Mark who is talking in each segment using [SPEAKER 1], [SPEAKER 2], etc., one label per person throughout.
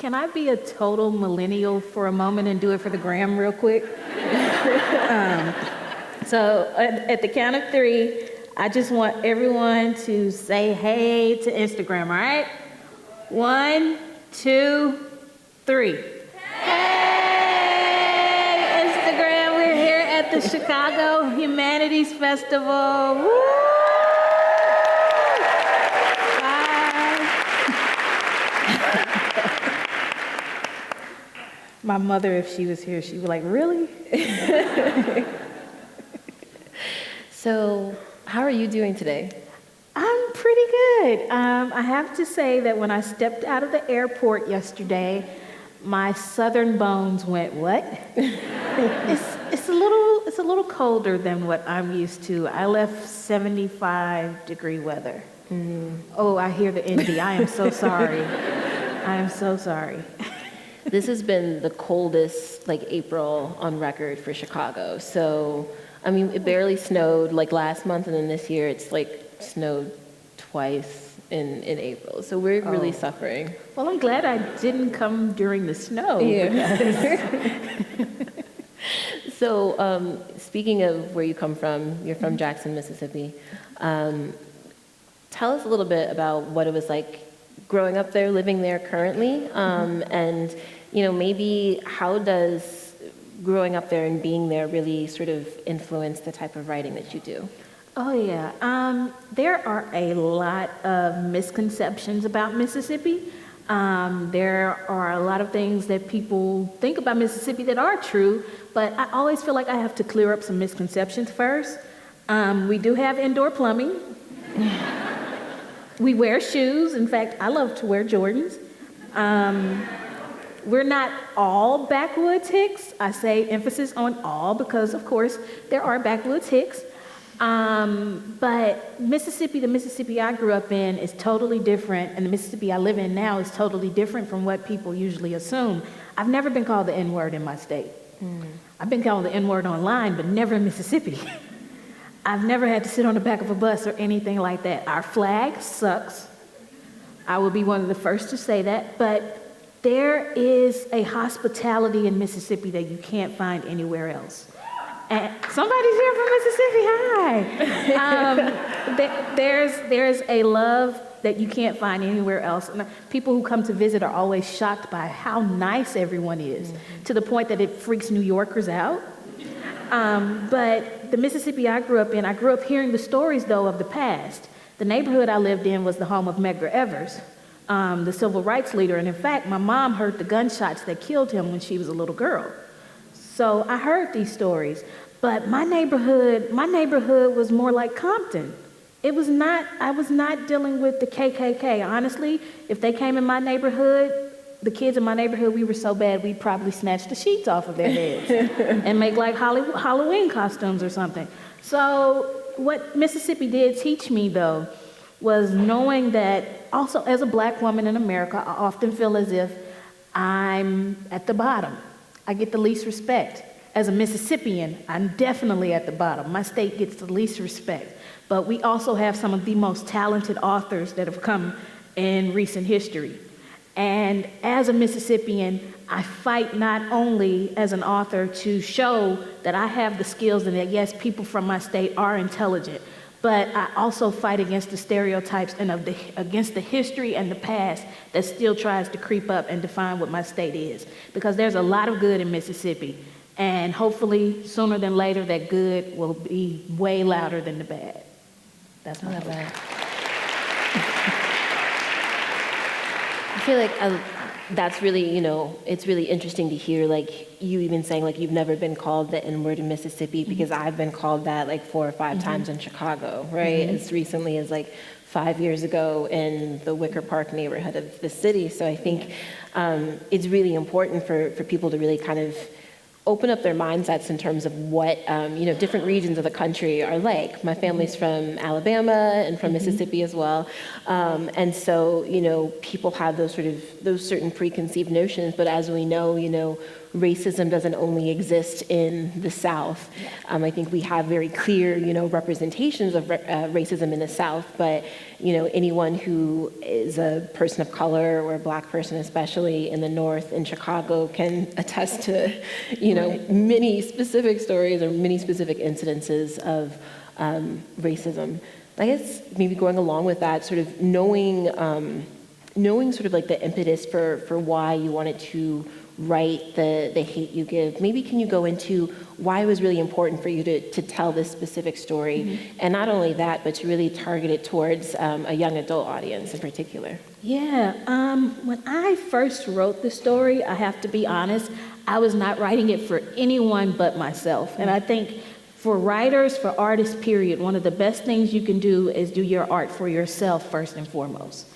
[SPEAKER 1] can I be a total millennial for a moment and do it for the gram real quick? So at the count of 3, I just want everyone to say hey to Instagram, all right? 1, 2, 3. Hey, Instagram, we're here at the Chicago Humanities Festival. Woo! My mother, if she was here, she'd be like, really?
[SPEAKER 2] So, how are you doing today?
[SPEAKER 1] I'm pretty good. I have to say that when I stepped out of the airport yesterday, my southern bones went, what? It's a little colder than what I'm used to. I left 75-degree weather. Oh, I hear the envy. I am so sorry. I am so sorry.
[SPEAKER 2] This has been the coldest April on record for Chicago. So, I mean, it barely snowed last month, and then this year it's snowed twice in April. So we're really suffering.
[SPEAKER 1] Well, I'm glad I didn't come during the snow.
[SPEAKER 2] Yeah. So, speaking of where you come from, you're from Jackson, Mississippi. Tell us a little bit about what it was like growing up there, living there currently, and maybe how does growing up there and being there really sort of influence the type of writing that you do?
[SPEAKER 1] Oh, yeah. There are a lot of misconceptions about Mississippi. There are a lot of things that people think about Mississippi that are true, but I always feel like I have to clear up some misconceptions first. We do have indoor plumbing. We wear shoes. In fact, I love to wear Jordans. We're not all backwoods hicks. I say emphasis on all because, of course, there are backwoods hicks. But Mississippi, the Mississippi I grew up in is totally different, and the Mississippi I live in now is totally different from what people usually assume. I've never been called the N-word in my state. I've been called the N-word online, but never in Mississippi. I've never had to sit on the back of a bus or anything like that. Our flag sucks. I will be one of the first to say that, but there is a hospitality in Mississippi that you can't find anywhere else. And somebody's here from Mississippi, hi. There's a love that you can't find anywhere else. And people who come to visit are always shocked by how nice everyone is, to the point that it freaks New Yorkers out. But the Mississippi I grew up hearing the stories, though, of the past. The neighborhood I lived in was the home of Medgar Evers, the civil rights leader. And in fact, my mom heard the gunshots that killed him when she was a little girl. So I heard these stories. But my neighborhood was more like Compton. I was not dealing with the KKK. Honestly, if they came in my neighborhood, the kids in my neighborhood, we were so bad, we'd probably snatch the sheets off of their heads and make Halloween costumes or something. So what Mississippi did teach me, though, was knowing that also as a black woman in America, I often feel as if I'm at the bottom. I get the least respect. As a Mississippian, I'm definitely at the bottom. My state gets the least respect. But we also have some of the most talented authors that have come in recent history. And as a Mississippian, I fight not only as an author to show that I have the skills and that, yes, people from my state are intelligent, but I also fight against the stereotypes and against the history and the past that still tries to creep up and define what my state is. Because there's a lot of good in Mississippi, and hopefully, sooner than later, that good will be way louder than the bad. That's my hope.
[SPEAKER 2] I feel like that's really, it's really interesting to hear, you even saying, you've never been called the N-word in Mississippi, because I've been called that, 4 or 5 times in Chicago, right? As recently as, 5 years ago in the Wicker Park neighborhood of the city. So I think it's really important for people to really kind of open up their mindsets in terms of what, different regions of the country are like. My family's from Alabama and from Mississippi as well. And so, people have those certain preconceived notions, but as we know, racism doesn't only exist in the South. I think we have very clear, representations of racism in the South, but, anyone who is a person of color or a Black person, especially in the North, in Chicago, can attest to, many specific stories or many specific incidences of racism. I guess maybe going along with that, sort of knowing sort of like the impetus for why you wanted to write the Hate U Give. Maybe can you go into why it was really important for you to tell this specific story, and not only that, but to really target it towards a young adult audience in particular?
[SPEAKER 1] Yeah, when I first wrote the story, I have to be honest, I was not writing it for anyone but myself. And I think for writers, for artists, period, one of the best things you can do is do your art for yourself first and foremost.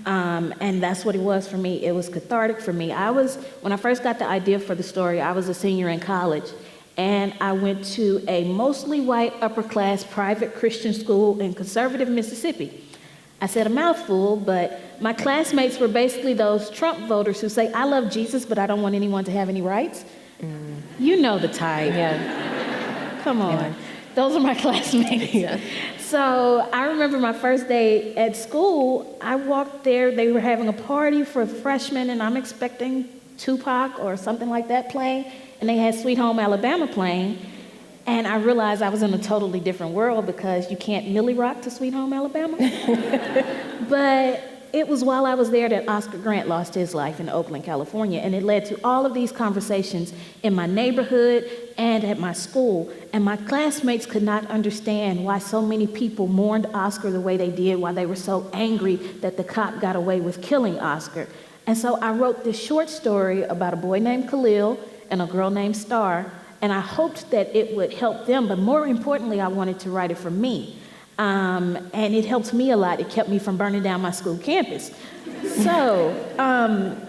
[SPEAKER 1] And that's what it was for me. It was cathartic for me. When I first got the idea for the story, I was a senior in college, and I went to a mostly white, upper-class, private Christian school in conservative Mississippi. I said a mouthful, but my classmates were basically those Trump voters who say, I love Jesus, but I don't want anyone to have any rights. You know the type.
[SPEAKER 2] Yeah.
[SPEAKER 1] Come on. Yeah. Those are my classmates.
[SPEAKER 2] Yeah.
[SPEAKER 1] So I remember my first day at school, I walked there, they were having a party for freshmen, and I'm expecting Tupac or something like that playing, and they had Sweet Home Alabama playing, and I realized I was in a totally different world because you can't Millie rock to Sweet Home Alabama. But it was while I was there that Oscar Grant lost his life in Oakland, California, and it led to all of these conversations in my neighborhood and at my school. And my classmates could not understand why so many people mourned Oscar the way they did, why they were so angry that the cop got away with killing Oscar. And so I wrote this short story about a boy named Khalil and a girl named Star, and I hoped that it would help them, but more importantly, I wanted to write it for me. And it helped me a lot. It kept me from burning down my school campus. So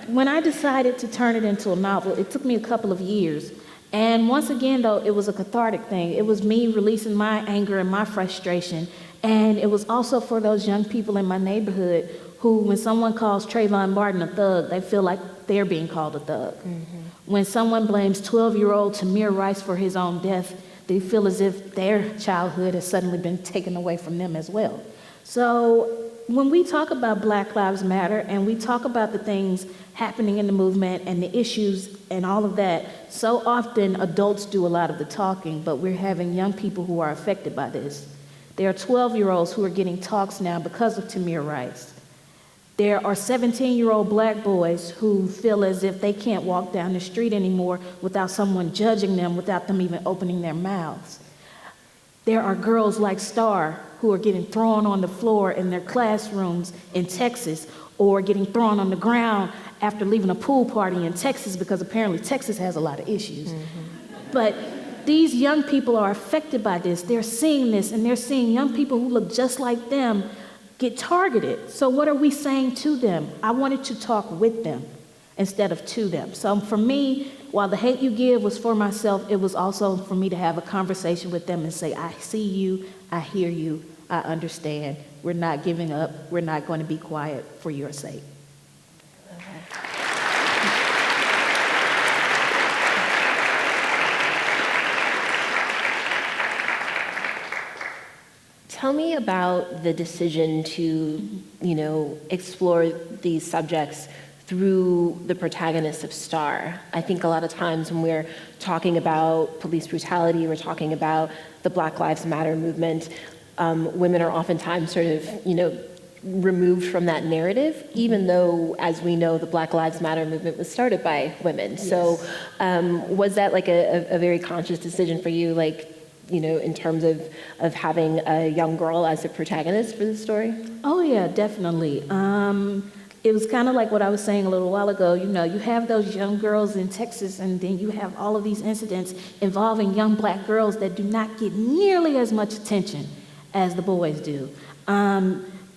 [SPEAKER 1] when I decided to turn it into a novel, it took me a couple of years. And once again, though, it was a cathartic thing. It was me releasing my anger and my frustration. And it was also for those young people in my neighborhood who, when someone calls Trayvon Martin a thug, they feel like they're being called a thug. When someone blames 12-year-old Tamir Rice for his own death, they feel as if their childhood has suddenly been taken away from them as well. So when we talk about Black Lives Matter and we talk about the things happening in the movement and the issues and all of that, so often adults do a lot of the talking, but we're having young people who are affected by this. There are 12-year-olds who are getting talks now because of Tamir Rice. There are 17-year-old Black boys who feel as if they can't walk down the street anymore without someone judging them, without them even opening their mouths. There are girls like Star who are getting thrown on the floor in their classrooms in Texas, or getting thrown on the ground after leaving a pool party in Texas, because apparently Texas has a lot of issues. But these young people are affected by this. They're seeing this, and they're seeing young people who look just like them get targeted. So what are we saying to them? I wanted to talk with them instead of to them. So for me, while the Hate U Give was for myself, it was also for me to have a conversation with them and say, I see you, I hear you, I understand. We're not giving up. We're not going to be quiet for your sake.
[SPEAKER 2] Tell me about the decision to, explore these subjects through the protagonist of Star. I think a lot of times when we're talking about police brutality, we're talking about the Black Lives Matter movement, women are oftentimes sort of, removed from that narrative, even though, as we know, the Black Lives Matter movement was started by women. Yes. So was that like a very conscious decision for you, in terms of having a young girl as a protagonist for the story?
[SPEAKER 1] Oh yeah, definitely. It was kind of like what I was saying a little while ago. You have those young girls in Texas, and then you have all of these incidents involving young Black girls that do not get nearly as much attention as the boys do.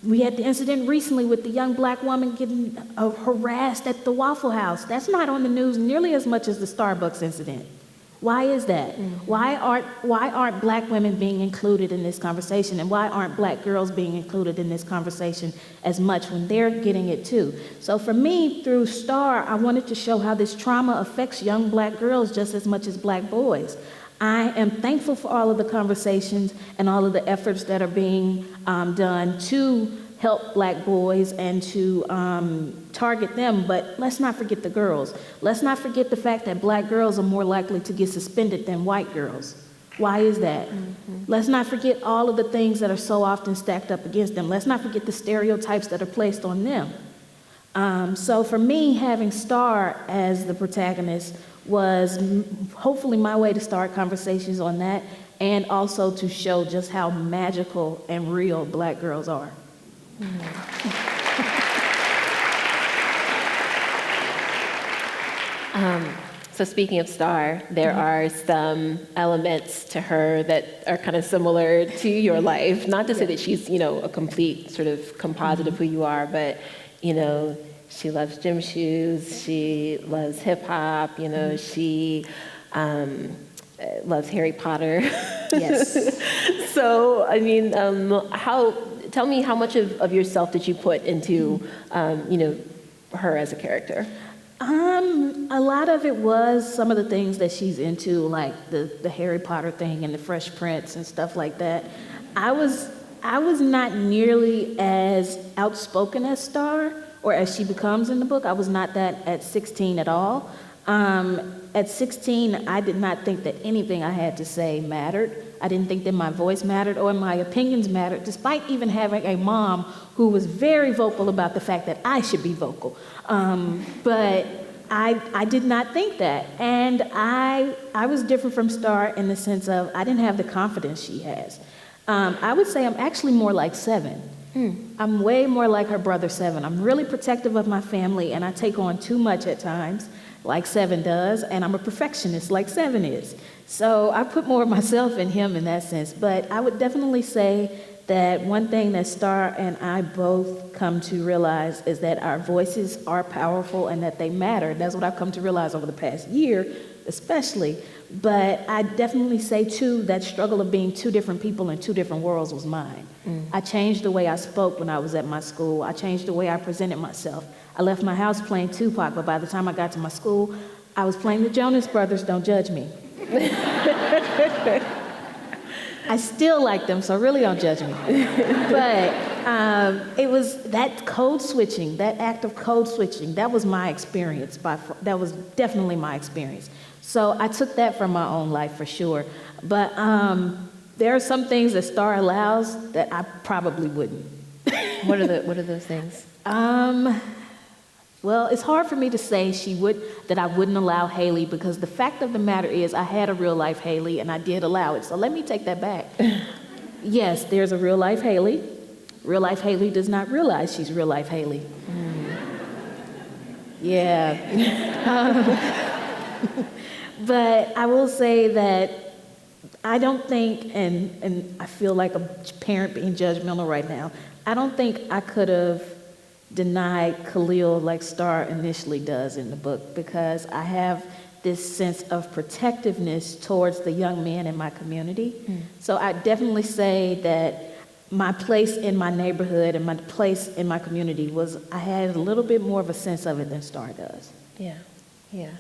[SPEAKER 1] We had the incident recently with the young Black woman getting harassed at the Waffle House. That's not on the news nearly as much as the Starbucks incident. Why is that? Why aren't black women being included in this conversation, and why aren't black girls being included in this conversation as much when they're getting it too? So for me, through Star, I wanted to show how this trauma affects young black girls just as much as black boys. I am thankful for all of the conversations and all of the efforts that are being done to help black boys and to target them, but let's not forget the girls. Let's not forget the fact that black girls are more likely to get suspended than white girls. Why is that? Let's not forget all of the things that are so often stacked up against them. Let's not forget the stereotypes that are placed on them. So for me, having Star as the protagonist was hopefully my way to start conversations on that, and also to show just how magical and real black girls are.
[SPEAKER 2] So speaking of Star, there are some elements to her that are kind of similar to your life. Not to say that she's, a complete sort of composite of who you are, but, she loves gym shoes, she loves hip hop, she loves Harry Potter.
[SPEAKER 1] Yes.
[SPEAKER 2] So, I mean, tell me how much of yourself did you put into, her as a character?
[SPEAKER 1] A lot of it was some of the things that she's into, like the Harry Potter thing and the Fresh Prince and stuff like that. I was not nearly as outspoken as Star, or as she becomes in the book. I was not that at 16 at all. At 16, I did not think that anything I had to say mattered. I didn't think that my voice mattered or my opinions mattered, despite even having a mom who was very vocal about the fact that I should be vocal. But I did not think that. And I was different from Star in the sense of I didn't have the confidence she has. I would say I'm actually more like Seven. I'm way more like her brother Seven. I'm really protective of my family, and I take on too much at times, like Seven does, and I'm a perfectionist like Seven is. So I put more of myself in him in that sense. But I would definitely say that one thing that Star and I both come to realize is that our voices are powerful and that they matter. That's what I've come to realize over the past year, especially. But I definitely say, too, that struggle of being two different people in two different worlds was mine. I changed the way I spoke when I was at my school. I changed the way I presented myself. I left my house playing Tupac, but by the time I got to my school, I was playing the Jonas Brothers, Don't Judge Me. I still like them, so really don't judge me. But it was that code switching, that act of code switching, that was my experience. That was definitely my experience. So I took that from my own life for sure. But there are some things that Star allows that I probably wouldn't.
[SPEAKER 2] What are those things?
[SPEAKER 1] Well, it's hard for me to say that I wouldn't allow Haley, because the fact of the matter is I had a real life Haley and I did allow it. So let me take that back. Yes, there's a real life Haley. Real life Haley does not realize she's real life Haley. Yeah. But I will say that I don't think, and I feel like a parent being judgmental right now, I don't think I could have denied Khalil like Star initially does in the book, because I have this sense of protectiveness towards the young men in my community. So I definitely say that my place in my neighborhood and my place in my community I had a little bit more of a sense of it than Star does.
[SPEAKER 2] Yeah.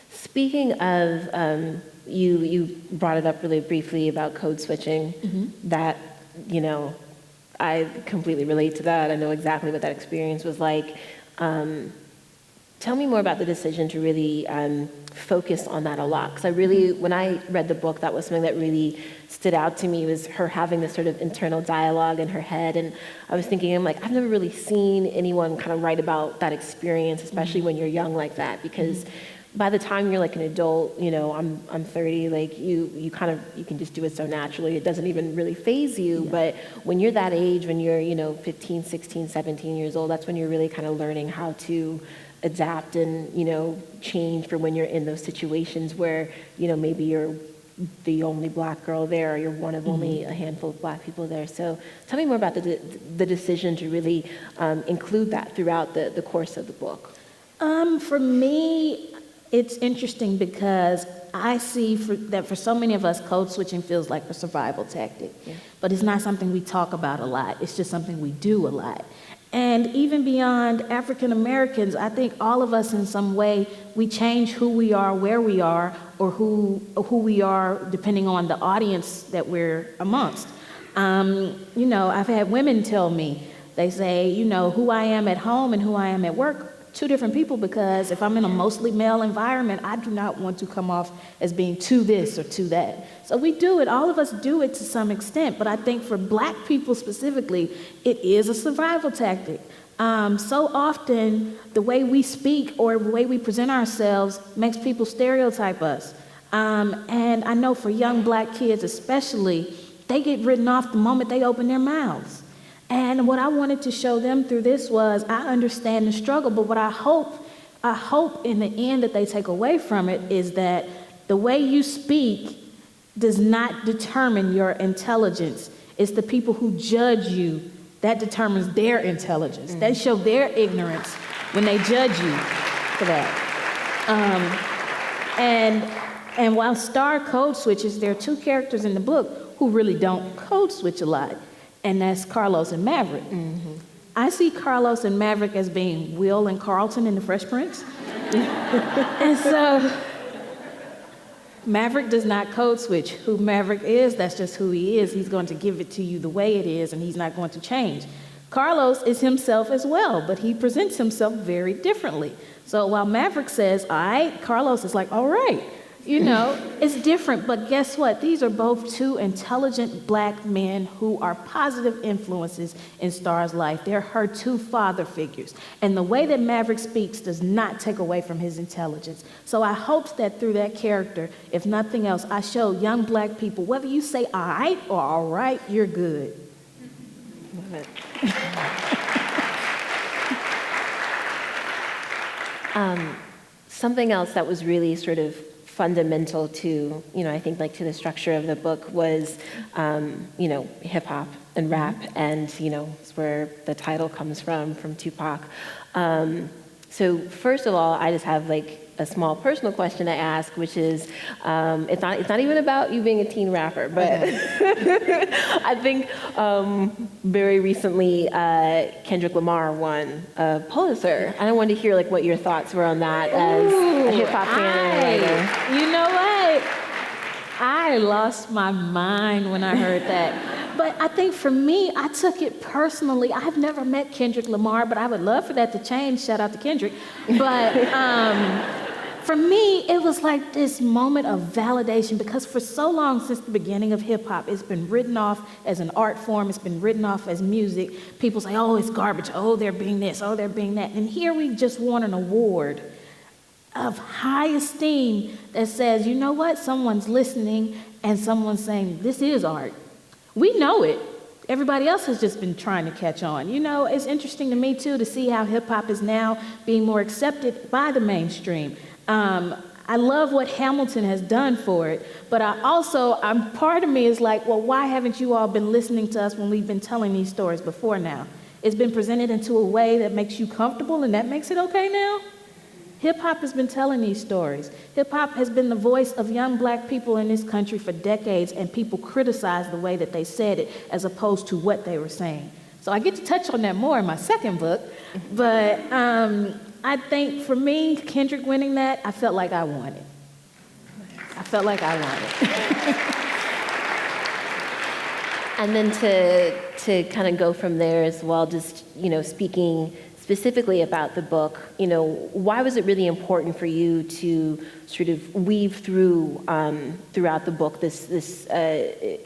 [SPEAKER 2] Speaking of, you brought it up really briefly about code switching. That, I completely relate to that. I know exactly what that experience was like. Tell me more about the decision to really focus on that a lot. Because when I read the book, that was something that really stood out to me, was her having this sort of internal dialogue in her head. And I was thinking, I've never really seen anyone kind of write about that experience, especially when you're young like that, because by the time you're like an adult, I'm 30, like you can just do it so naturally. It doesn't even really faze you. Yeah. But when you're that age, when you're, 15, 16, 17 years old, that's when you're really kind of learning how to adapt and, change for when you're in those situations where, maybe you're the only black girl there, or you're one of only a handful of black people there. So tell me more about the decision to really include that throughout the course of the book.
[SPEAKER 1] For me, it's interesting because I see that for so many of us, code switching feels like a survival tactic. Yeah. But it's not something we talk about a lot. It's just something we do a lot. And even beyond African Americans, I think all of us in some way, we change who we are, where we are, or who we are depending on the audience that we're amongst. You know, I've had women tell me, they say, you know, who I am at home and who I am at work, two different people, because if I'm in a mostly male environment, I do not want to come off as being to this or to that. So we do it, all of us do it to some extent, but I think for Black people specifically, it is a survival tactic. So often, the way we speak or the way we present ourselves makes people stereotype us. And I know for young Black kids especially, they get written off the moment they open their mouths. And what I wanted to show them through this was, I understand the struggle, but what I hope in the end that they take away from it is that the way you speak does not determine your intelligence. It's the people who judge you that determines their intelligence. Mm-hmm. They show their ignorance when they judge you for that. And while Star code switches, there are two characters in the book who really don't code switch a lot. And that's Carlos and Maverick. Mm-hmm. I see Carlos and Maverick as being Will and Carlton in The Fresh Prince. And so Maverick does not code switch. Who Maverick is, that's just who he is. He's going to give it to you the way it is, and he's not going to change. Carlos is himself as well, but he presents himself very differently. So while Maverick says, all right, Carlos is like, all right. You know, it's different, but guess what? These are both two intelligent Black men who are positive influences in Star's life. They're her two father figures. And the way that Maverick speaks does not take away from his intelligence. So I hope that through that character, if nothing else, I show young Black people, whether you say all right or all right, you're good. Love it.
[SPEAKER 2] Something else that was really sort of fundamental to, you know, I think like to the structure of the book was, you know, hip hop and rap, and, you know, it's where the title comes from Tupac. So first of all, I just have like a small personal question to ask, which is, it's not even about you being a teen rapper, but I think very recently Kendrick Lamar won a Pulitzer, and I wanted to hear like what your thoughts were on that as a hip hop fan and writer.
[SPEAKER 1] You know what? I lost my mind when I heard that. But I think for me, I took it personally. I've never met Kendrick Lamar, but I would love for that to change. Shout out to Kendrick. But for me, it was like this moment of validation, because for so long since the beginning of hip hop, it's been written off as an art form. It's been written off as music. People say, oh, it's garbage. Oh, they're being this. Oh, they're being that. And here we just won an award of high esteem that says, you know what? Someone's listening and someone's saying, this is art. We know it. Everybody else has just been trying to catch on. You know, it's interesting to me, too, to see how hip-hop is now being more accepted by the mainstream. I love what Hamilton has done for it, but part of me is like, well, why haven't you all been listening to us when we've been telling these stories before now? It's been presented into a way that makes you comfortable, and that makes it okay now? Hip-hop has been telling these stories. Hip-hop has been the voice of young Black people in this country for decades, and people criticize the way that they said it as opposed to what they were saying. So I get to touch on that more in my second book, but I think for me, Kendrick winning that, I felt like I won it. I felt like I won it.
[SPEAKER 2] And then to kind of go from there as well, just, you know, speaking specifically about the book, you know, why was it really important for you to sort of weave through throughout the book this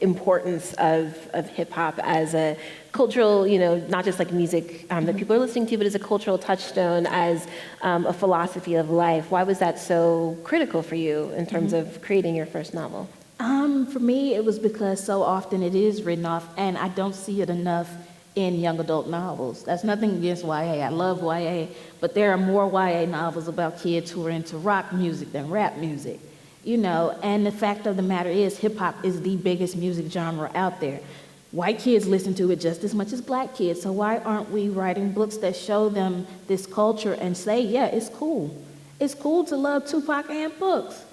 [SPEAKER 2] importance of hip hop as a cultural, you know, not just like music that people are listening to, but as a cultural touchstone, as a philosophy of life? Why was that so critical for you in terms of creating your first novel?
[SPEAKER 1] For me, it was because so often it is written off, and I don't see it enough in young adult novels. That's nothing against YA. I love YA, but there are more YA novels about kids who are into rock music than rap music, you know, and the fact of the matter is hip-hop is the biggest music genre out there. White kids listen to it just as much as Black kids, so why aren't we writing books that show them this culture and say, yeah, it's cool. It's cool to love Tupac and books.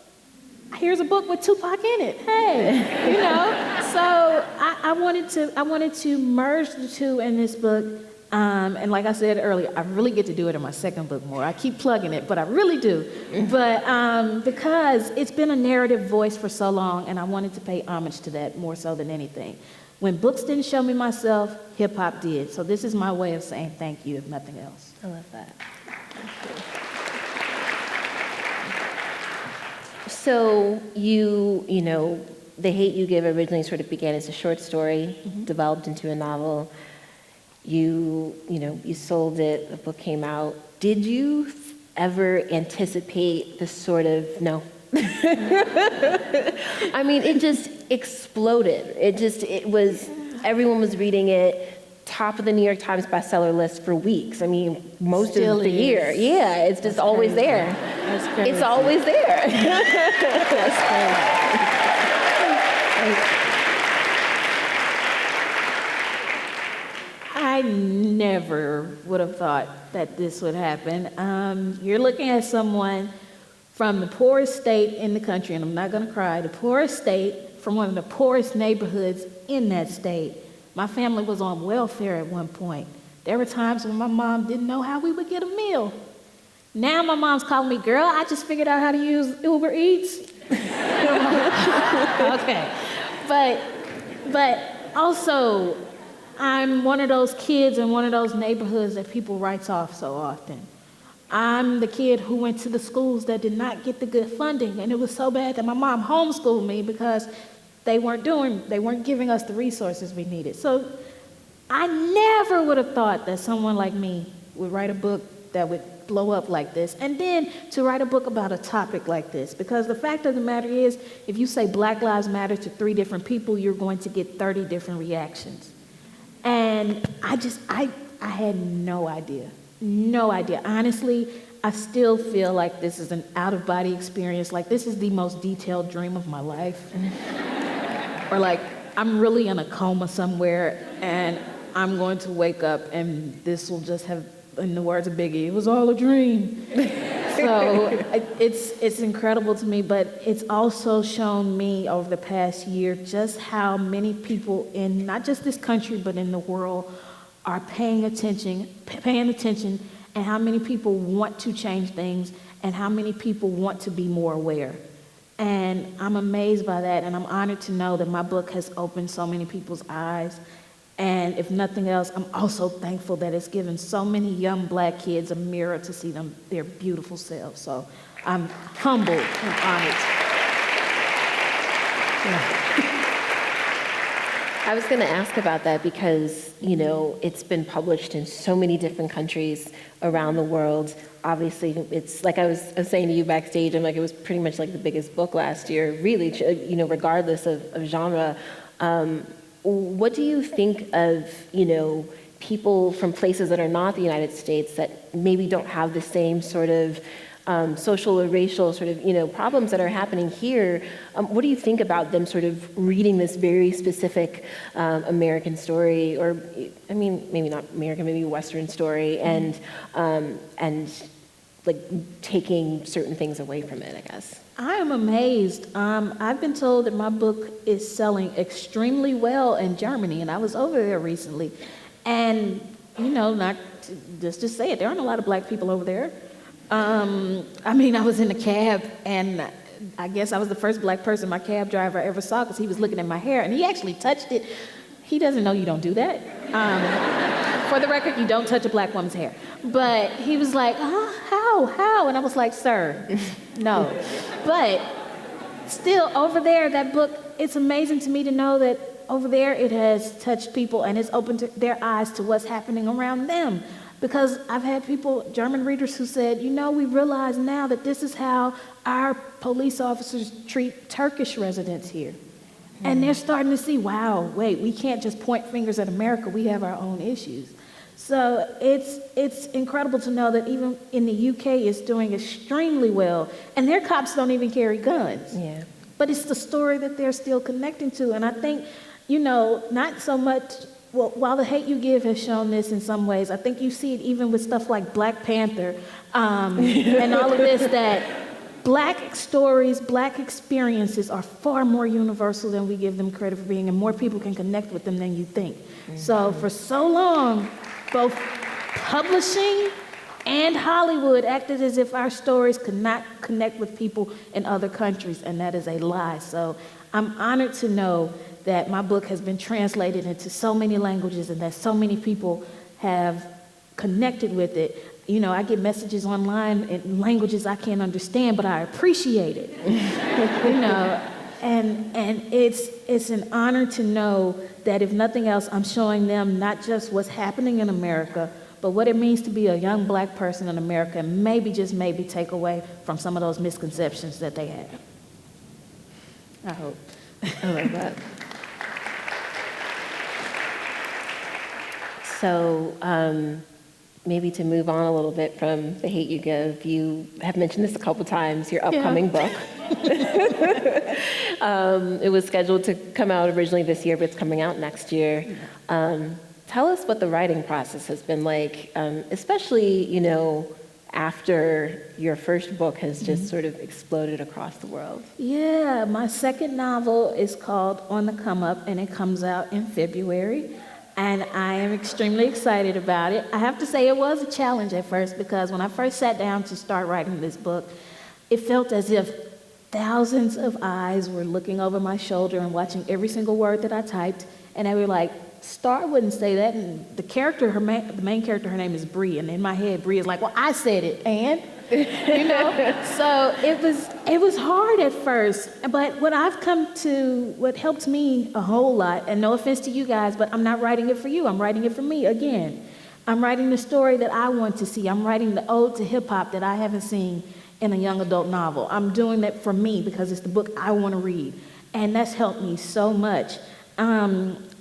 [SPEAKER 1] here's a book with Tupac in it. Hey, you know. So I wanted to merge the two in this book. And like I said earlier, I really get to do it in my second book more. I keep plugging it, but I really do. But because it's been a narrative voice for so long, and I wanted to pay homage to that more so than anything. When books didn't show me myself, hip hop did. So this is my way of saying thank you, if nothing else.
[SPEAKER 2] I love that. So you know, The Hate U Give originally sort of began as a short story, developed into a novel. You sold it, the book came out. Did you ever anticipate this sort of, no. I mean, it just exploded. Everyone was reading it, top of the New York Times bestseller list for weeks. I mean, most
[SPEAKER 1] Still
[SPEAKER 2] of the
[SPEAKER 1] is.
[SPEAKER 2] year. Yeah, it's just always there.
[SPEAKER 1] That's crazy.
[SPEAKER 2] It's always there.
[SPEAKER 1] That's crazy. I never would have thought that this would happen. You're looking at someone from the poorest state in the country, and I'm not going to cry, the poorest state from one of the poorest neighborhoods in that state. My family was on welfare at one point. There were times when my mom didn't know how we would get a meal. Now my mom's calling me, girl, I just figured out how to use Uber Eats. Okay. But also, I'm one of those kids in one of those neighborhoods that people write off so often. I'm the kid who went to the schools that did not get the good funding, and it was so bad that my mom homeschooled me because they weren't giving us the resources we needed. So I never would have thought that someone like me would write a book that would blow up like this, and then to write a book about a topic like this, because the fact of the matter is, if you say Black Lives Matter to 3 different people, you're going to get 30 different reactions. And I had no idea. Honestly, I still feel like this is an out-of-body experience. Like, this is the most detailed dream of my life. Or like, I'm really in a coma somewhere, and I'm going to wake up, and this will just have, in the words of Biggie, it was all a dream. So it's incredible to me, but it's also shown me over the past year just how many people in not just this country, but in the world are paying attention, and how many people want to change things, and how many people want to be more aware. And I'm amazed by that, and I'm honored to know that my book has opened so many people's eyes. And if nothing else, I'm also thankful that it's given so many young Black kids a mirror to see their beautiful selves. So I'm humbled and honored. Yeah.
[SPEAKER 2] I was going to ask about that because, it's been published in so many different countries around the world. Obviously, it's like I was saying to you backstage, it was pretty much like the biggest book last year, really, regardless of genre. What do you think of, people from places that are not the United States that maybe don't have the same sort of social or racial sort of, problems that are happening here? What do you think about them sort of reading this very specific American story, or, maybe not American, maybe Western story, and like taking certain things away from it, I guess?
[SPEAKER 1] I am amazed. I've been told that my book is selling extremely well in Germany, and I was over there recently. And, not to, just to say it, there aren't a lot of Black people over there. I was in a cab, and I guess I was the first Black person my cab driver ever saw because he was looking at my hair, and he actually touched it. He doesn't know you don't do that. For the record, you don't touch a Black woman's hair. But he was like, how? And I was like, sir, no. But still, over there, that book, it's amazing to me to know that over there it has touched people and it's opened their eyes to what's happening around them. Because I've had people, German readers, who said, we realize now that this is how our police officers treat Turkish residents here. Mm-hmm. And they're starting to see, wow, wait, we can't just point fingers at America, we have our own issues. So it's incredible to know that even in the UK it's doing extremely well, and their cops don't even carry guns.
[SPEAKER 2] Yeah.
[SPEAKER 1] But it's the story that they're still connecting to, and I think, not so much. Well, while The Hate U Give has shown this in some ways, I think you see it even with stuff like Black Panther and all of this, that Black stories, Black experiences are far more universal than we give them credit for being, and more people can connect with them than you think. So for so long, both publishing and Hollywood acted as if our stories could not connect with people in other countries, and that is a lie. So I'm honored to know that my book has been translated into so many languages and that so many people have connected with it. You know, I get messages online in languages I can't understand, but I appreciate it. You know, and it's an honor to know that if nothing else, I'm showing them not just what's happening in America, but what it means to be a young Black person in America, and maybe, just maybe, take away from some of those misconceptions that they have. I hope.
[SPEAKER 2] I love that. So maybe to move on a little bit from The Hate You Give, you have mentioned this a couple times, your upcoming book. It was scheduled to come out originally this year, but it's coming out next year. Tell us what the writing process has been like, especially, you know, after your first book has just sort of exploded across the world.
[SPEAKER 1] Yeah, my second novel is called On the Come Up, and it comes out in February. And I am extremely excited about it. I have to say it was a challenge at first, because when I first sat down to start writing this book, it felt as if thousands of eyes were looking over my shoulder and watching every single word that I typed, and they were like, Star wouldn't say that, and the main character, her name is Bree, and in my head, Bree is like, well, I said it, and, you know? So it was hard at first, but what helped me a whole lot, and no offense to you guys, but I'm not writing it for you, I'm writing it for me again. I'm writing the story that I want to see. I'm writing the ode to hip-hop that I haven't seen in a young adult novel. I'm doing that for me because it's the book I want to read, and that's helped me so much.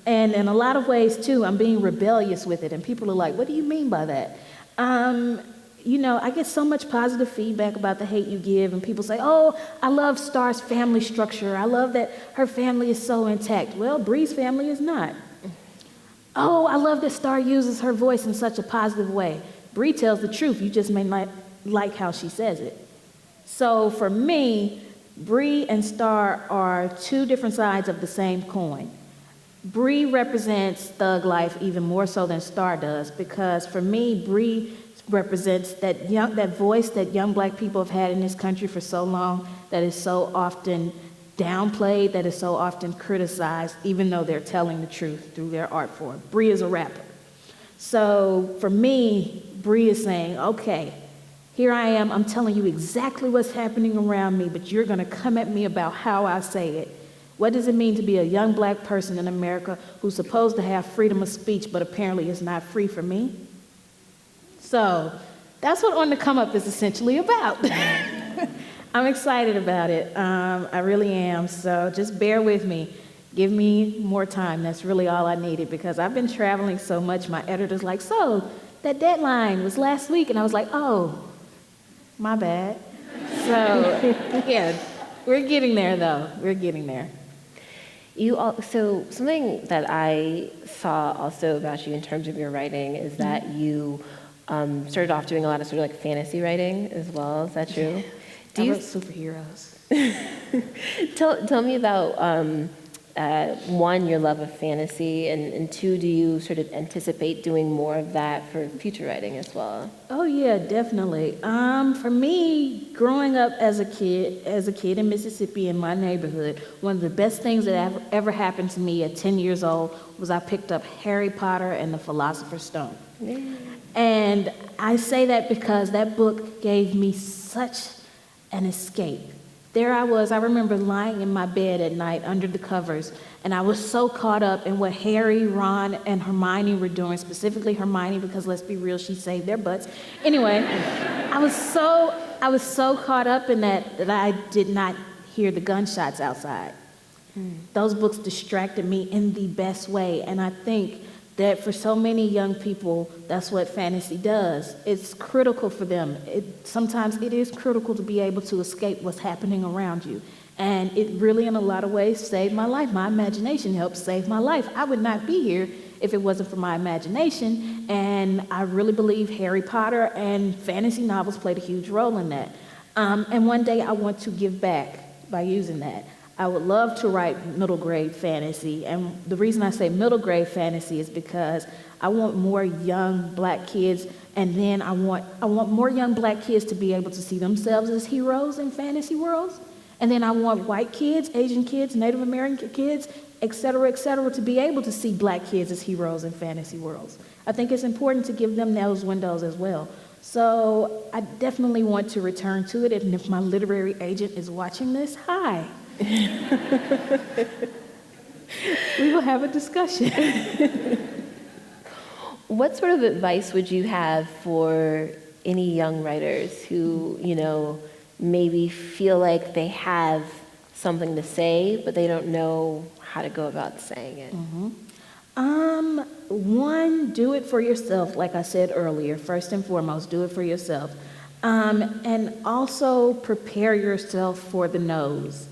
[SPEAKER 1] And in a lot of ways, too, I'm being rebellious with it. And people are like, what do you mean by that? You know, I get so much positive feedback about The Hate You Give. And people say, oh, I love Star's family structure. I love that her family is so intact. Well, Bree's family is not. Oh, I love that Star uses her voice in such a positive way. Bree tells the truth. You just may not like how she says it. So for me, Bree and Star are two different sides of the same coin. Bree represents thug life even more so than Star does, because for me, Bree represents that voice that young Black people have had in this country for so long, that is so often downplayed, that is so often criticized, even though they're telling the truth through their art form. Bree is a rapper. So for me, Bree is saying, okay, here I am, I'm telling you exactly what's happening around me, but you're gonna come at me about how I say it. What does it mean to be a young Black person in America who's supposed to have freedom of speech, but apparently is not free for me? So that's what On the Come Up is essentially about. I'm excited about it. I really am. So just bear with me. Give me more time. That's really all I needed, because I've been traveling so much. My editor's like, so that deadline was last week. And I was like, oh, my bad. So yeah, we're getting there, though. We're getting there.
[SPEAKER 2] So something that I saw also about you in terms of your writing is that you started off doing a lot of sort of like fantasy writing as well. Is that true?
[SPEAKER 1] I wrote superheroes.
[SPEAKER 2] Tell me about one, your love of fantasy, and two, do you sort of anticipate doing more of that for future writing as well?
[SPEAKER 1] Oh yeah, definitely. For me, growing up as a kid in Mississippi in my neighborhood, one of the best things that ever happened to me at 10 years old was I picked up Harry Potter and the Philosopher's Stone. Yeah. And I say that because that book gave me such an escape. There I was, I remember lying in my bed at night under the covers, and I was so caught up in what Harry, Ron, and Hermione were doing, specifically Hermione, because let's be real, she saved their butts. Anyway, I was so caught up in that I did not hear the gunshots outside. Those books distracted me in the best way, and I think that for so many young people, that's what fantasy does. It's critical for them. Sometimes it is critical to be able to escape what's happening around you. And it really, in a lot of ways, saved my life. My imagination helped save my life. I would not be here if it wasn't for my imagination. And I really believe Harry Potter and fantasy novels played a huge role in that. And one day I want to give back by using that. I would love to write middle grade fantasy, and the reason I say middle grade fantasy is because I want more young black kids, and then I want more young black kids to be able to see themselves as heroes in fantasy worlds, and then I want white kids, Asian kids, Native American kids, et cetera, to be able to see black kids as heroes in fantasy worlds. I think it's important to give them those windows as well. So I definitely want to return to it, and if my literary agent is watching this, hi. We will have a discussion.
[SPEAKER 2] What sort of advice would you have for any young writers who, maybe feel like they have something to say, but they don't know how to go about saying it?
[SPEAKER 1] One, do it for yourself, like I said earlier. First and foremost, do it for yourself. And also prepare yourself for the no's.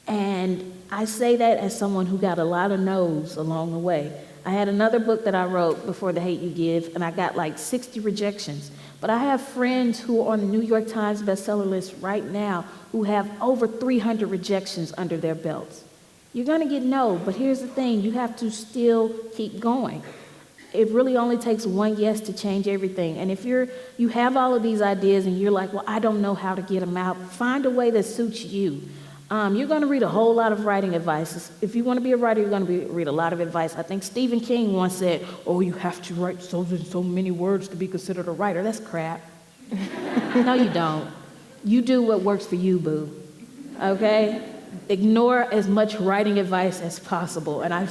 [SPEAKER 1] And I say that as someone who got a lot of no's along the way. I had another book that I wrote before The Hate You Give, and I got like 60 rejections. But I have friends who are on the New York Times bestseller list right now who have over 300 rejections under their belts. You're going to get no, but here's the thing, you have to still keep going. It really only takes one yes to change everything. And if you have all of these ideas and you're like, well, I don't know how to get them out, find a way that suits you. You're going to read a whole lot of writing advice. If you want to be a writer, you're going to read a lot of advice. I think Stephen King once said, oh, you have to write so many words to be considered a writer. That's crap. No, you don't. You do what works for you, boo. Okay? Ignore as much writing advice as possible. And I'm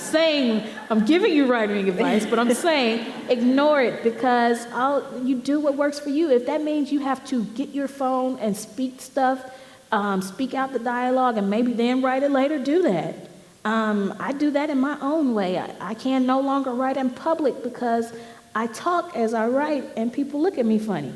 [SPEAKER 1] giving you writing advice, but I'm saying ignore it because you do what works for you. If that means you have to get your phone and speak stuff, speak out the dialogue and maybe then write it later, do that. I do that in my own way. I can no longer write in public because I talk as I write and people look at me funny.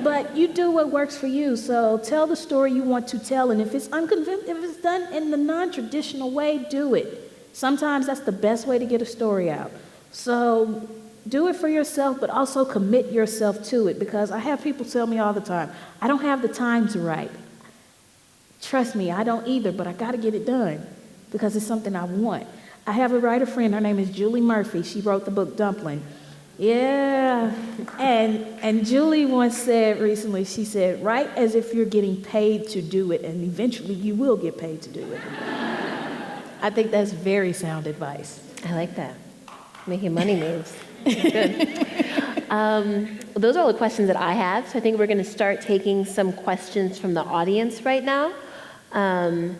[SPEAKER 1] But you do what works for you. So tell the story you want to tell, and if it's done in the non-traditional way, do it. Sometimes that's the best way to get a story out. So do it for yourself, but also commit yourself to it, because I have people tell me all the time, I don't have the time to write. Trust me, I don't either, but I got to get it done because it's something I want. I have a writer friend, her name is Julie Murphy. She wrote the book Dumpling. Yeah, and Julie once said recently, she said, write as if you're getting paid to do it, and eventually you will get paid to do it. I think that's very sound advice.
[SPEAKER 2] I like that. Making money moves. Good. Those are all the questions that I have, so I think we're going to start taking some questions from the audience right now.
[SPEAKER 1] I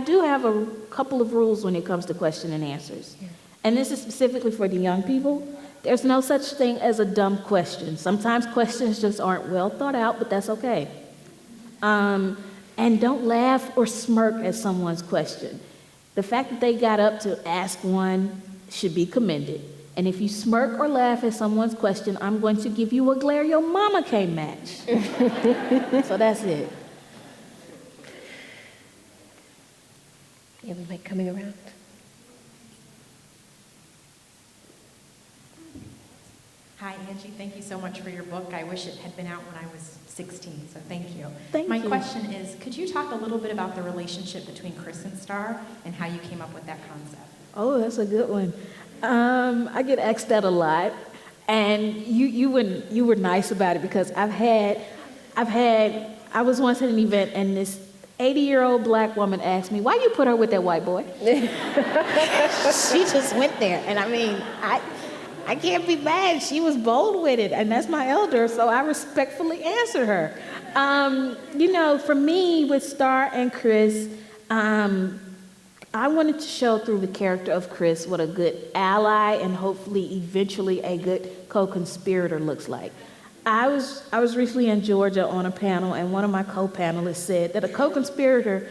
[SPEAKER 1] do have a couple of rules when it comes to question and answers. Yeah. And this is specifically for the young people. There's no such thing as a dumb question. Sometimes questions just aren't well thought out, but that's okay. And don't laugh or smirk at someone's question. The fact that they got up to ask one should be commended. And if you smirk or laugh at someone's question, I'm going to give you a glare your mama can't match. So that's it.
[SPEAKER 2] You have a mic coming around.
[SPEAKER 3] Hi, Angie. Thank you so much for your book. I wish it had been out when I was 16, so thank you. My question is, could you talk a little bit about the relationship between Chris and Star and how you came up with that concept? Oh,
[SPEAKER 1] that's a good one. I get asked that a lot, and you were nice about it because I was once at an event and this 80-year-old black woman asked me, why you put her with that white boy? She just went there, and I mean, I can't be mad. She was bold with it, and that's my elder, so I respectfully answered her. For me, with Star and Chris, I wanted to show through the character of Chris what a good ally and hopefully eventually a good co-conspirator looks like. I was recently in Georgia on a panel, and one of my co-panelists said that a co-conspirator,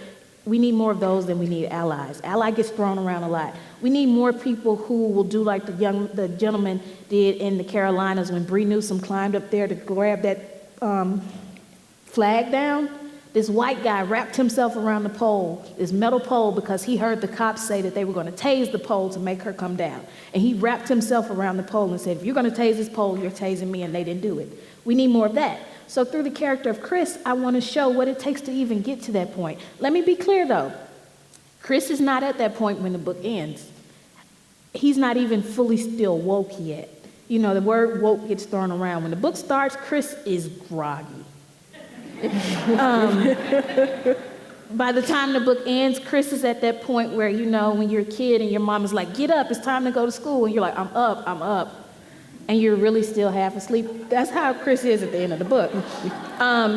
[SPEAKER 1] we need more of those than we need allies. Ally gets thrown around a lot. We need more people who will do like the gentleman did in the Carolinas when Bree Newsom climbed up there to grab that flag down. This white guy wrapped himself around the pole, this metal pole, because he heard the cops say that they were going to tase the pole to make her come down. And he wrapped himself around the pole and said, if you're going to tase this pole, you're tasing me, and they didn't do it. We need more of that. So through the character of Chris, I want to show what it takes to even get to that point. Let me be clear, though. Chris is not at that point when the book ends. He's not even fully still woke yet. You know, the word woke gets thrown around. When the book starts, Chris is groggy. By the time the book ends, Chris is at that point where, you know, when you're a kid and your mom is like, get up, it's time to go to school. And you're like, I'm up. And you're really still half asleep. That's how Chris is at the end of the book.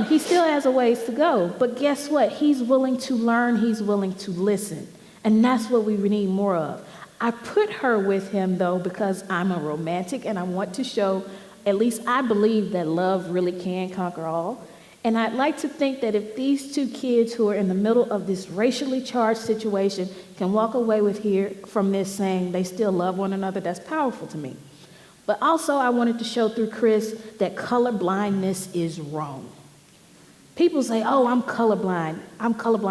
[SPEAKER 1] He still has a ways to go. But guess what? He's willing to learn. He's willing to listen. And that's what we need more of. I put her with him, though, because I'm a romantic and I want to show, at least I believe that love really can conquer all. And I'd like to think that if these two kids who are in the middle of this racially charged situation can walk away from this saying they still love one another, that's powerful to me. But also I wanted to show through Chris that color blindness is wrong. People say, oh, I'm colorblind.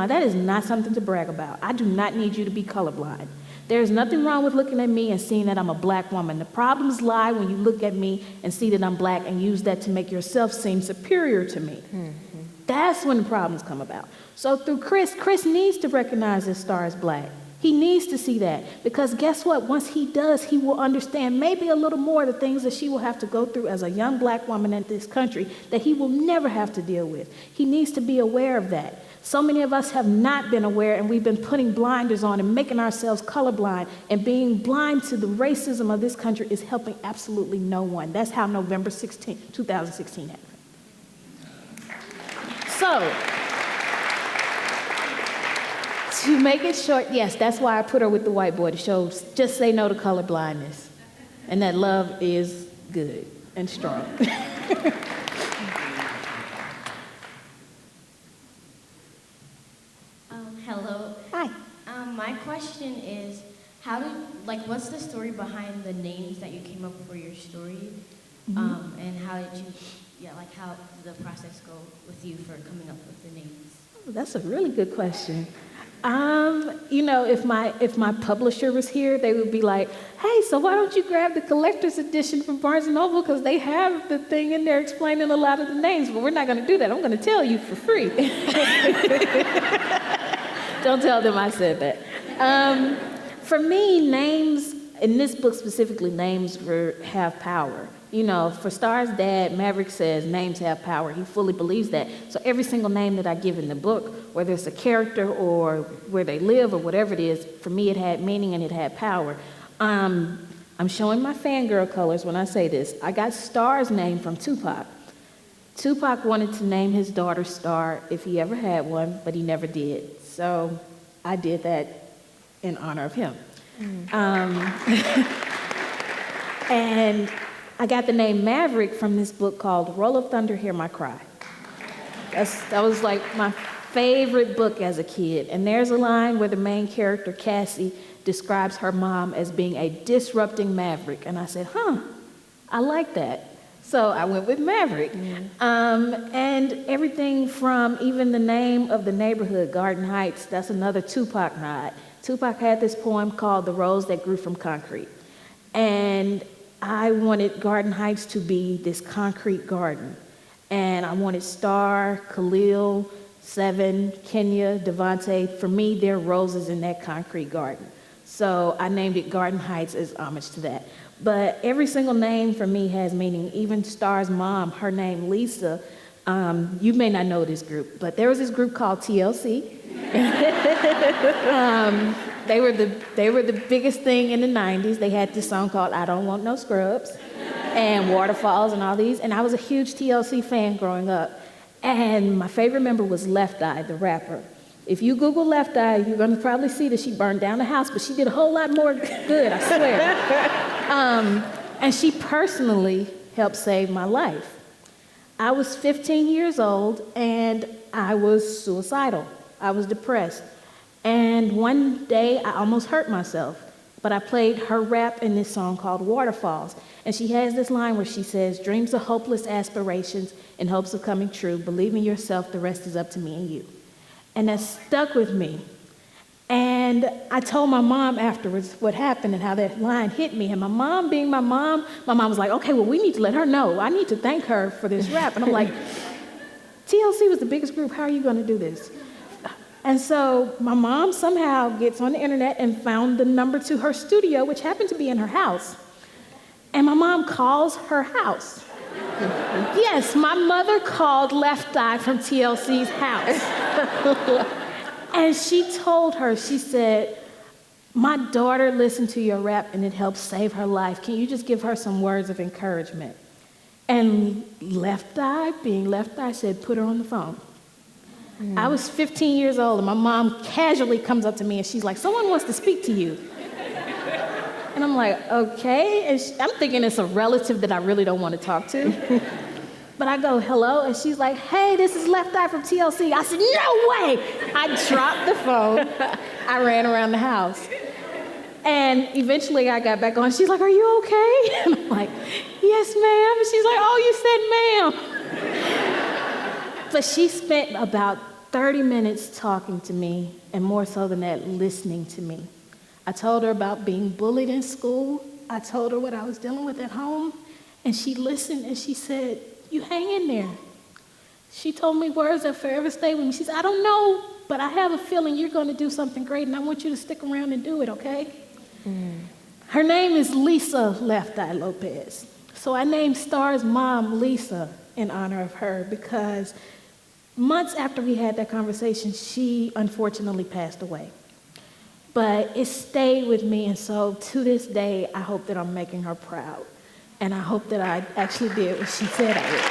[SPEAKER 1] That is not something to brag about. I do not need you to be colorblind. There's nothing wrong with looking at me and seeing that I'm a black woman. The problems lie when you look at me and see that I'm black and use that to make yourself seem superior to me. Mm-hmm. That's when the problems come about. So through Chris needs to recognize that Star is black. He needs to see that, because guess what? Once he does, he will understand maybe a little more the things that she will have to go through as a young black woman in this country that he will never have to deal with. He needs to be aware of that. So many of us have not been aware, and we've been putting blinders on and making ourselves colorblind, and being blind to the racism of this country is helping absolutely no one. That's how November 16, 2016 happened. So, to make it short, yes, that's why I put her with the white boy, to show just say no to colorblindness, and that love is good and strong.
[SPEAKER 4] Hello.
[SPEAKER 1] Hi.
[SPEAKER 4] My question is, what's the story behind the names that you came up for your story? Mm-hmm. And how did you, how did the process go with you for coming up with the names?
[SPEAKER 1] Oh, that's a really good question. If my publisher was here, they would be like, hey, so why don't you grab the collector's edition from Barnes & Noble, because they have the thing in there explaining a lot of the names, but we're not going to do that. I'm going to tell you for free. Don't tell them I said that. For me, names, in this book specifically, names have power. You know, for Star's dad, Maverick says names have power. He fully believes that. So every single name that I give in the book, whether it's a character or where they live or whatever it is, for me it had meaning and it had power. I'm showing my fangirl colors when I say this. I got Star's name from Tupac. Tupac wanted to name his daughter Star if he ever had one, but he never did. So I did that in honor of him. And I got the name Maverick from this book called Roll of Thunder, Hear My Cry. That was like my favorite book as a kid. And there's a line where the main character, Cassie, describes her mom as being a disrupting maverick. And I said, I like that. So I went with Maverick. And everything from even the name of the neighborhood, Garden Heights, that's another Tupac nod. Tupac had this poem called The Rose That Grew from Concrete. And I wanted Garden Heights to be this concrete garden. And I wanted Star, Khalil, Seven, Kenya, Devontae. For me, they're roses in that concrete garden. So I named it Garden Heights as homage to that. But every single name for me has meaning. Even Star's mom, her name Lisa. You may not know this group, but there was this group called TLC. They were the biggest thing in the 90s. They had this song called I Don't Want No Scrubs and Waterfalls and all these. And I was a huge TLC fan growing up. And my favorite member was Left Eye, the rapper. If you Google Left Eye, you're going to probably see that she burned down the house, but she did a whole lot more good, I swear. And she personally helped save my life. I was 15 years old, and I was suicidal. I was depressed. And one day, I almost hurt myself. But I played her rap in this song called Waterfalls. And she has this line where she says, dreams are hopeless aspirations in hopes of coming true. Believe in yourself, the rest is up to me and you. And that stuck with me. And I told my mom afterwards what happened and how that line hit me. And my mom, being my mom was like, okay, well, we need to let her know. I need to thank her for this rap. And I'm like, TLC was the biggest group. How are you going to do this? And so my mom somehow gets on the internet and found the number to her studio, which happened to be in her house. And my mom calls her house. Yes, my mother called Left Eye from TLC's house. And she told her, she said, my daughter listened to your rap and it helped save her life. Can you just give her some words of encouragement? And Left Eye, being Left Eye, said, put her on the phone. I was 15 years old, and my mom casually comes up to me, and she's like, someone wants to speak to you. And I'm like, okay. And I'm thinking it's a relative that I really don't want to talk to. But I go, hello, and she's like, hey, this is Left Eye from TLC. I said, no way! I dropped the phone. I ran around the house. And eventually I got back on. She's like, are you okay? And I'm like, yes, ma'am. And she's like, oh, you said ma'am. But she spent about 30 minutes talking to me, and more so than that, listening to me. I told her about being bullied in school. I told her what I was dealing with at home. And she listened, and she said, you hang in there. She told me words that forever stay with me. She said, I don't know, but I have a feeling you're going to do something great, and I want you to stick around and do it, okay? Her name is Lisa Left Eye Lopez. So I named Star's mom Lisa in honor of her because months after we had that conversation, she unfortunately passed away. But it stayed with me, and so to this day, I hope that I'm making her proud. And I hope that I actually did what she said I would.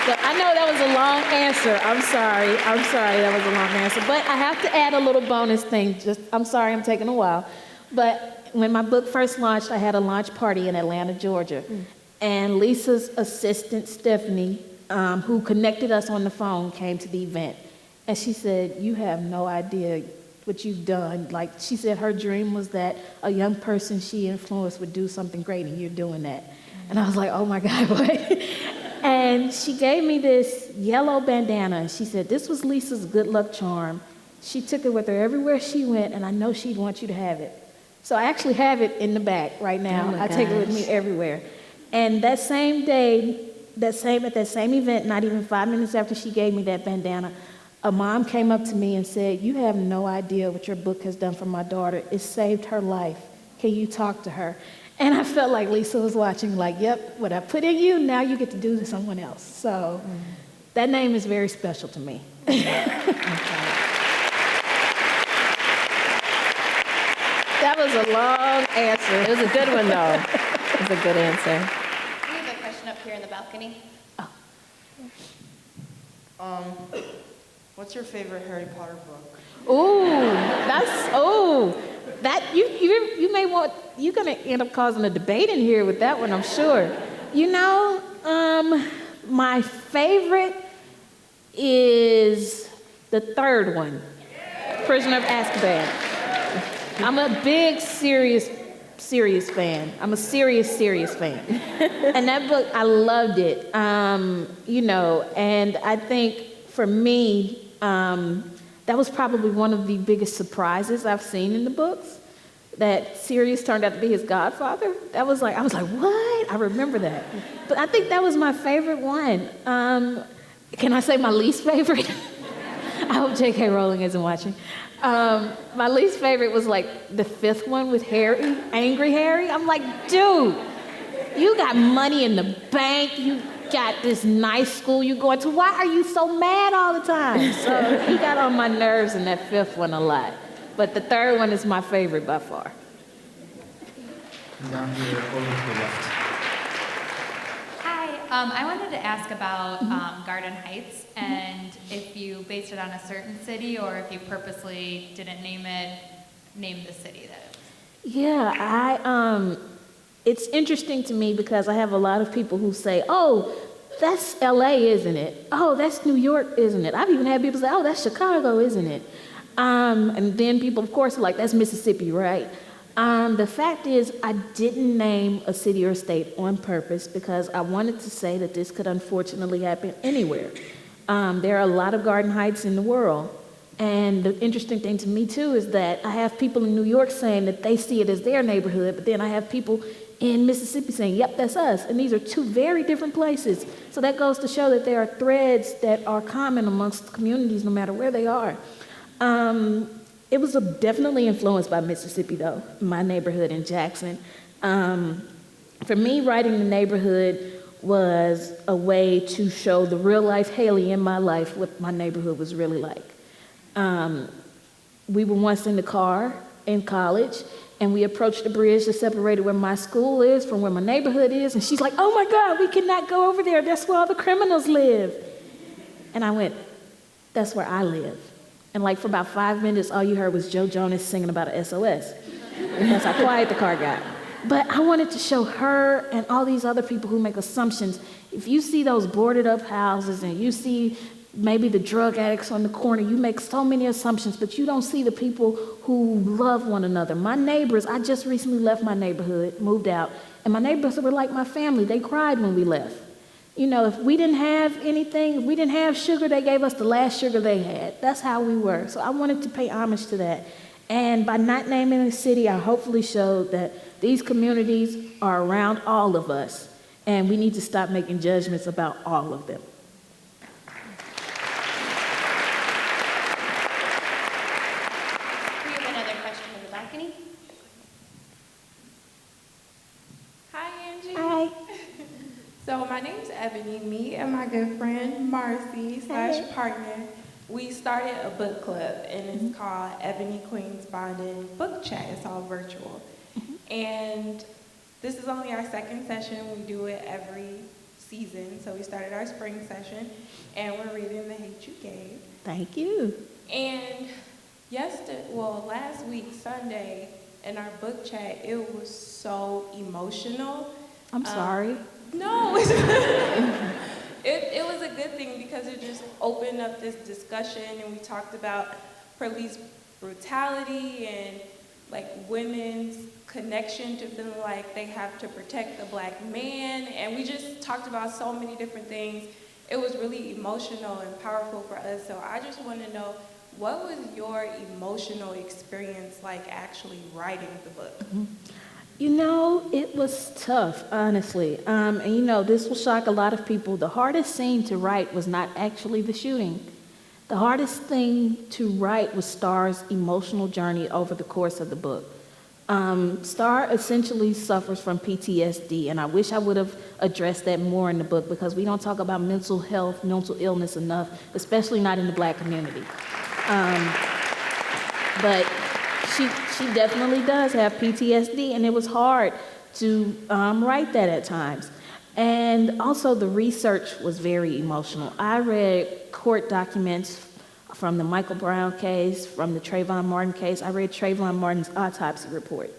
[SPEAKER 1] But I know that was a long answer. I'm sorry that was a long answer. But I have to add a little bonus thing. I'm sorry I'm taking a while. But when my book first launched, I had a launch party in Atlanta, Georgia. And Lisa's assistant, Stephanie, who connected us on the phone, came to the event. And she said, you have no idea what you've done. Like, she said her dream was that a young person she influenced would do something great, and you're doing that. And I was like, oh my God, what? And she gave me this yellow bandana. She said, this was Lisa's good luck charm. She took it with her everywhere she went, and I know she'd want you to have it. So I actually have it in the back right now. I take it with me everywhere. And that same day, at that same event, not even 5 minutes after she gave me that bandana, a mom came up to me and said, you have no idea what your book has done for my daughter. It saved her life. Can you talk to her? And I felt like Lisa was watching, like, yep, what I put in you, now you get to do to someone else. So that name is very special to me. That was a long answer.
[SPEAKER 2] It was a good one, though. It was a good answer.
[SPEAKER 5] We have a question up here in the balcony.
[SPEAKER 6] What's your favorite Harry Potter book?
[SPEAKER 1] You're gonna end up causing a debate in here with that one, I'm sure. You know, my favorite is the third one, Prisoner of Azkaban. I'm a big serious fan. I'm a serious fan. And that book, I loved it. You know, and I think for me, that was probably one of the biggest surprises I've seen in the books, that Sirius turned out to be his godfather. I was like, what? I remember that. But I think that was my favorite one. Can I say my least favorite? I hope J.K. Rowling isn't watching. My least favorite was like the fifth one with Harry, Angry Harry. I'm like, dude, you got money in the bank. You got this nice school you're going to. Why are you so mad all the time? So he got on my nerves in that fifth one a lot. But the third one is my favorite by far.
[SPEAKER 7] Down here, over to the left.
[SPEAKER 3] Hi, I wanted to ask about Garden Heights, and if you based it on a certain city, or if you purposely didn't name the city that it was.
[SPEAKER 1] Yeah, it's interesting to me because I have a lot of people who say, oh, that's LA, isn't it? Oh, that's New York, isn't it? I've even had people say, oh, that's Chicago, isn't it? And then people, of course, are like, that's Mississippi, right? The fact is, I didn't name a city or state on purpose because I wanted to say that this could unfortunately happen anywhere. There are a lot of Garden Heights in the world. And the interesting thing to me, too, is that I have people in New York saying that they see it as their neighborhood, but then I have people in Mississippi saying, yep, that's us. And these are two very different places. So that goes to show that there are threads that are common amongst communities no matter where they are. It was definitely influenced by Mississippi, though, my neighborhood in Jackson. For me, writing the neighborhood was a way to show the real life Haley in my life what my neighborhood was really like. We were once in the car in college, and we approached the bridge that separated where my school is from where my neighborhood is, and she's like, oh my God, we cannot go over there. That's where all the criminals live. And I went, that's where I live. And like for about 5 minutes, all you heard was Joe Jonas singing about an SOS. And that's how quiet the car got. But I wanted to show her and all these other people who make assumptions. If you see those boarded up houses and you see maybe the drug addicts on the corner, you make so many assumptions, but you don't see the people who love one another. My neighbors, I just recently left my neighborhood, moved out, and my neighbors were like my family. They cried when we left. You know, if we didn't have anything, if we didn't have sugar, they gave us the last sugar they had. That's how we were. So I wanted to pay homage to that. And by not naming the city, I hopefully showed that these communities are around all of us, and we need to stop making judgments about all of them.
[SPEAKER 5] We have another question in the balcony.
[SPEAKER 6] Hi, Angie.
[SPEAKER 1] Hi.
[SPEAKER 6] So my name's Ebony. Me and my good friend Marcy / partner, we started a book club, and it's called Ebony Queens Bonding Book Chat. It's all virtual. And this is only our second session. We do it every season. So we started our spring session, and we're reading The Hate You Gave.
[SPEAKER 1] Thank you.
[SPEAKER 6] And last week, Sunday, in our book chat, it was so emotional.
[SPEAKER 1] I'm sorry.
[SPEAKER 6] No, it was a good thing because it just opened up this discussion, and we talked about police brutality and like women's connection to feeling like they have to protect the Black man, and we just talked about so many different things. It was really emotional and powerful for us. So I just want to know, what was your emotional experience like actually writing the book?
[SPEAKER 1] You know, it was tough, honestly. And you know, this will shock a lot of people. The hardest scene to write was not actually the shooting. The hardest thing to write was Star's emotional journey over the course of the book. Star essentially suffers from PTSD, and I wish I would have addressed that more in the book because we don't talk about mental health, mental illness enough, especially not in the Black community. But she definitely does have PTSD, and it was hard to write that at times. And also the research was very emotional. I read court documents from the Michael Brown case, from the Trayvon Martin case. I read Trayvon Martin's autopsy report.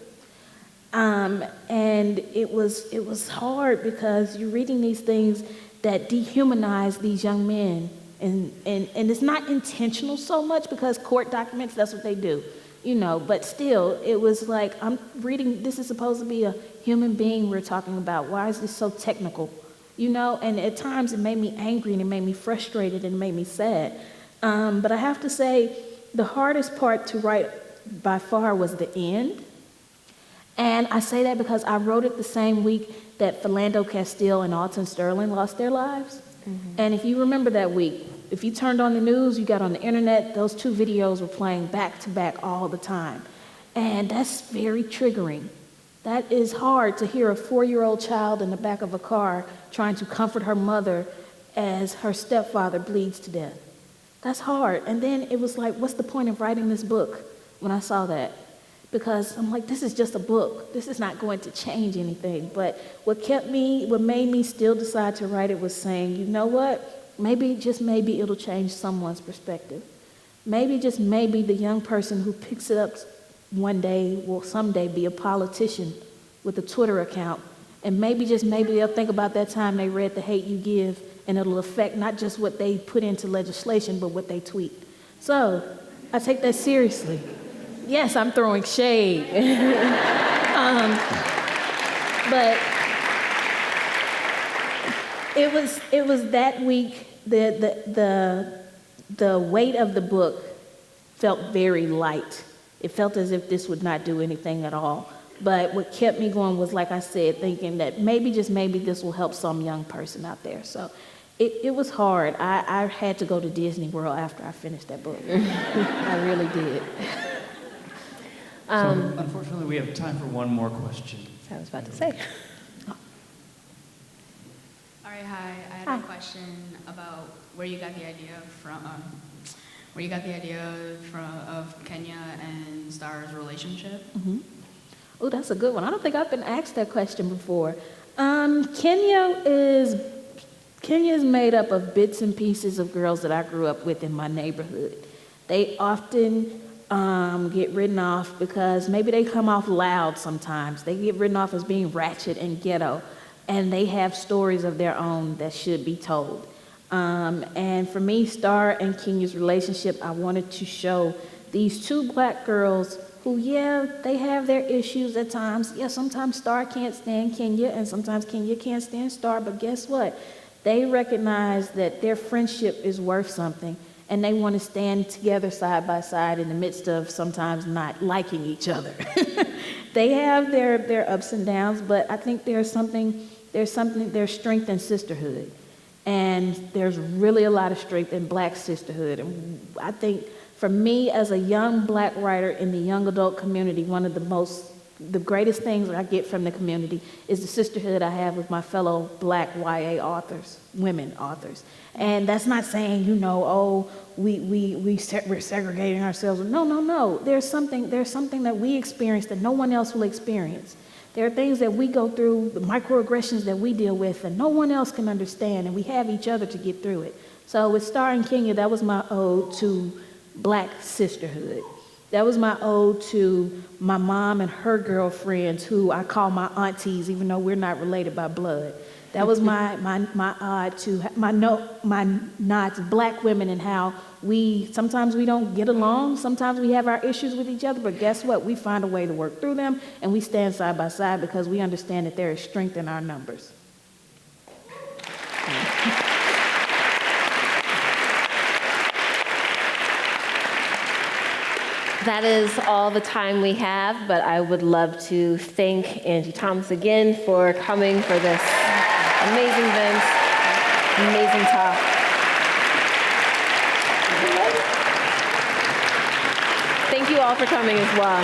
[SPEAKER 1] And it was hard because you're reading these things that dehumanize these young men. And it's not intentional so much because court documents, that's what they do. You know, but still, it was like, I'm reading, this is supposed to be a human being we're talking about. Why is this so technical? You know, and at times it made me angry and it made me frustrated and it made me sad. But I have to say, the hardest part to write by far was the end. And I say that because I wrote it the same week that Philando Castile and Alton Sterling lost their lives. And if you remember that week, if you turned on the news, you got on the internet, those two videos were playing back to back all the time. And that's very triggering. That is hard to hear a 4-year-old child in the back of a car trying to comfort her mother as her stepfather bleeds to death. That's hard. And then it was like, what's the point of writing this book when I saw that? Because I'm like, this is just a book. This is not going to change anything. But what made me still decide to write it was saying, you know what? Maybe, just maybe, it'll change someone's perspective. Maybe, just maybe, the young person who picks it up one day will someday be a politician with a Twitter account. And maybe, just maybe, they'll think about that time they read The Hate You Give, and it'll affect not just what they put into legislation, but what they tweet. So I take that seriously. Yes, I'm throwing shade. But it was that week. The weight of the book felt very light. It felt as if this would not do anything at all. But what kept me going was, like I said, thinking that maybe, just maybe, this will help some young person out there. So it was hard. I had to go to Disney World after I finished that book. I really did.
[SPEAKER 7] So unfortunately, we have time for one more question.
[SPEAKER 2] I was about to say.
[SPEAKER 8] All right, hi. I had a question about where you got the idea of Kenya and Star's relationship.
[SPEAKER 1] Oh, that's a good one. I don't think I've been asked that question before. Kenya is made up of bits and pieces of girls that I grew up with in my neighborhood. They often get written off because maybe they come off loud sometimes. They get written off as being ratchet and ghetto, and they have stories of their own that should be told. And for me, Star and Kenya's relationship, I wanted to show these two black girls who, yeah, they have their issues at times. Yeah, sometimes Star can't stand Kenya, and sometimes Kenya can't stand Star, but guess what? They recognize that their friendship is worth something, and they want to stand together side by side in the midst of sometimes not liking each other. They have their ups and downs, but I think there's strength in sisterhood. And there's really a lot of strength in black sisterhood. And I think for me, as a young black writer in the young adult community, one of the greatest things that I get from the community is the sisterhood I have with my fellow black YA authors, women authors. And that's not saying, we're segregating ourselves. No. There's something that we experience that no one else will experience. There are things that we go through, the microaggressions that we deal with, and no one else can understand, and we have each other to get through it. So with Star and Kenya, that was my ode to black sisterhood. That was my ode to my mom and her girlfriends, who I call my aunties, even though we're not related by blood. That was my ode to my nod to black women, and how sometimes we don't get along, sometimes we have our issues with each other, but guess what? We find a way to work through them, and we stand side by side because we understand that there is strength in our numbers.
[SPEAKER 2] That is all the time we have, but I would love to thank Angie Thomas again for coming for this amazing event, amazing talk. Thank you all for coming as well.